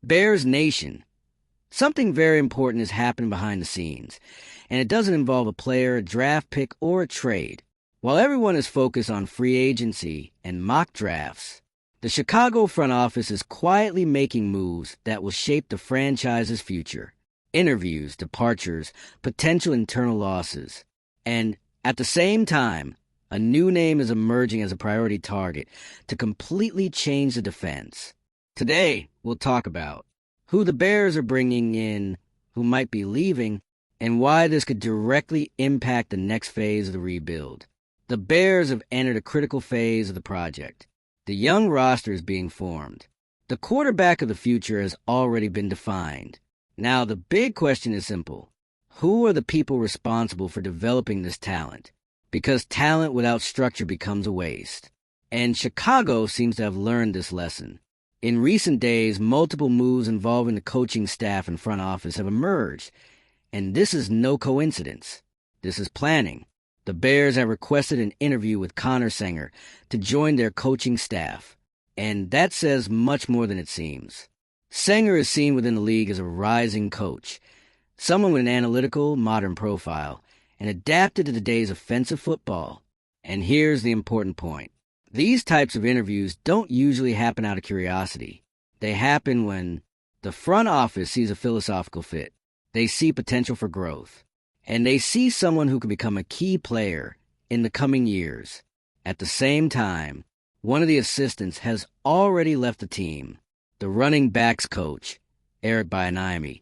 Bears Nation. Something very important is happening behind the scenes, and it doesn't involve a player, a draft pick, or a trade. While everyone is focused on free agency and mock drafts, the Chicago front office is quietly making moves that will shape the franchise's future. Interviews, departures, potential internal losses. And at the same time, a new name is emerging as a priority target to completely change the defense. Today, we'll talk about who the Bears are bringing in, who might be leaving, and why this could directly impact the next phase of the rebuild. The Bears have entered a critical phase of the project. The young roster is being formed. The quarterback of the future has already been defined. Now, the big question is simple. Who are the people responsible for developing this talent? Because talent without structure becomes a waste. And Chicago seems to have learned this lesson. In recent days, multiple moves involving the coaching staff and front office have emerged, and this is no coincidence. This is planning. The Bears have requested an interview with Connor Sanger to join their coaching staff, and that says much more than it seems. Sanger is seen within the league as a rising coach, someone with an analytical, modern profile, and adapted to today's offensive football. And here's the important point. These types of interviews don't usually happen out of curiosity. They happen when the front office sees a philosophical fit. They see potential for growth. And they see someone who can become a key player in the coming years. At the same time, one of the assistants has already left the team. The running backs coach, Eric Bieniemy,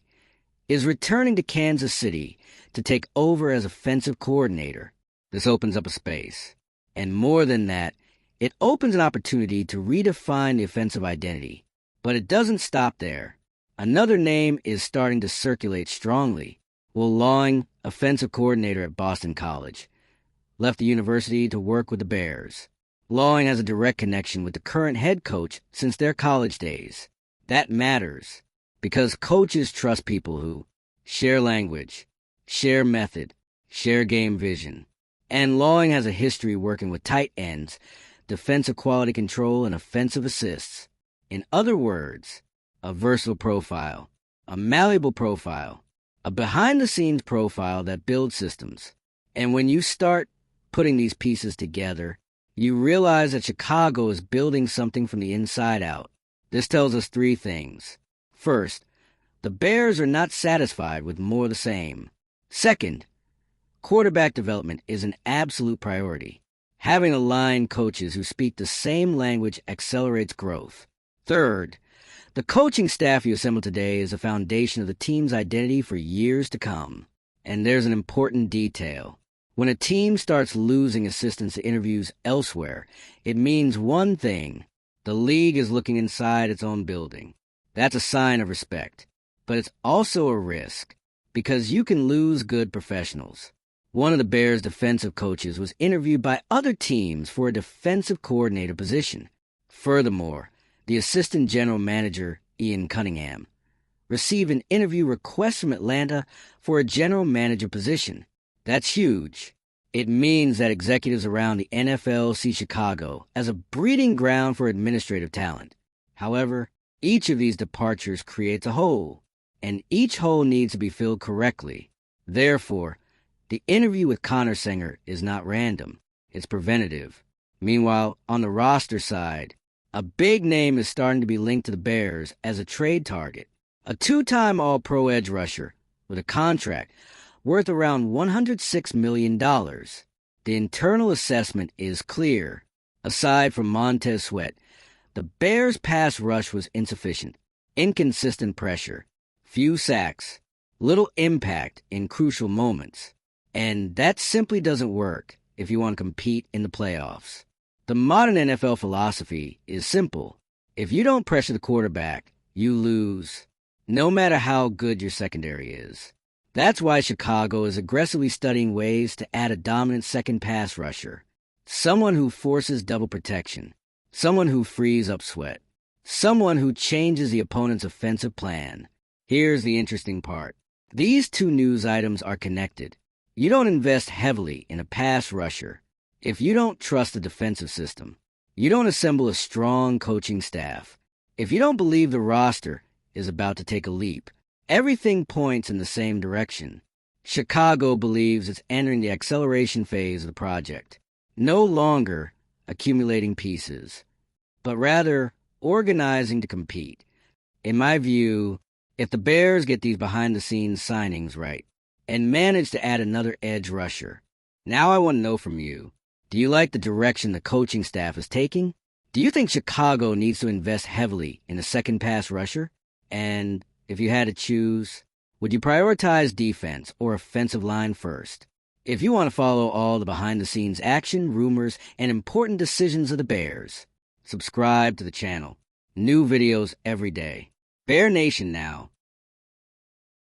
is returning to Kansas City to take over as offensive coordinator. This opens up a space. And more than that, it opens an opportunity to redefine the offensive identity. But it doesn't stop there. Another name is starting to circulate strongly. Will Lawing, offensive coordinator at Boston College, left the university to work with the Bears. Lawing has a direct connection with the current head coach since their college days. That matters because coaches trust people who share language, share method, share game vision. And Lawing has a history working with tight ends, defensive quality control, and offensive assists. In other words, a versatile profile, a malleable profile, a behind-the-scenes profile that builds systems. And when you start putting these pieces together, you realize that Chicago is building something from the inside out. This tells us three things. First, the Bears are not satisfied with more of the same. Second, quarterback development is an absolute priority. Having aligned coaches who speak the same language accelerates growth. Third, the coaching staff you assembled today is the foundation of the team's identity for years to come. And there's an important detail. When a team starts losing assistants to interviews elsewhere, it means one thing. The league is looking inside its own building. That's a sign of respect. But it's also a risk, because you can lose good professionals. One of the Bears' defensive coaches was interviewed by other teams for a defensive coordinator position. Furthermore, the assistant general manager, Ian Cunningham, received an interview request from Atlanta for a general manager position. That's huge. It means that executives around the NFL see Chicago as a breeding ground for administrative talent. However, each of these departures creates a hole, and each hole needs to be filled correctly. Therefore, the interview with Connor Sanger is not random. It's preventative. Meanwhile, on the roster side, a big name is starting to be linked to the Bears as a trade target. A two-time All-Pro edge rusher with a contract worth around $106 million. The internal assessment is clear. Aside from Montez Sweat, the Bears' pass rush was insufficient. Inconsistent pressure, few sacks, little impact in crucial moments. And that simply doesn't work if you want to compete in the playoffs. The modern NFL philosophy is simple. If you don't pressure the quarterback, you lose, no matter how good your secondary is. That's why Chicago is aggressively studying ways to add a dominant second pass rusher. Someone who forces double protection. Someone who frees up Sweat. Someone who changes the opponent's offensive plan. Here's the interesting part. These two news items are connected. You don't invest heavily in a pass rusher if you don't trust the defensive system. You don't assemble a strong coaching staff if you don't believe the roster is about to take a leap. Everything points in the same direction. Chicago believes it's entering the acceleration phase of the project. No longer accumulating pieces, but rather organizing to compete. In my view, if the Bears get these behind-the-scenes signings right and manage to add another edge rusher, now I want to know from you, do you like the direction the coaching staff is taking? Do you think Chicago needs to invest heavily in a second pass rusher? And if you had to choose, would you prioritize defense or offensive line first? If you want to follow all the behind-the-scenes action, rumors, and important decisions of the Bears, subscribe to the channel. New videos every day. Bear Nation now.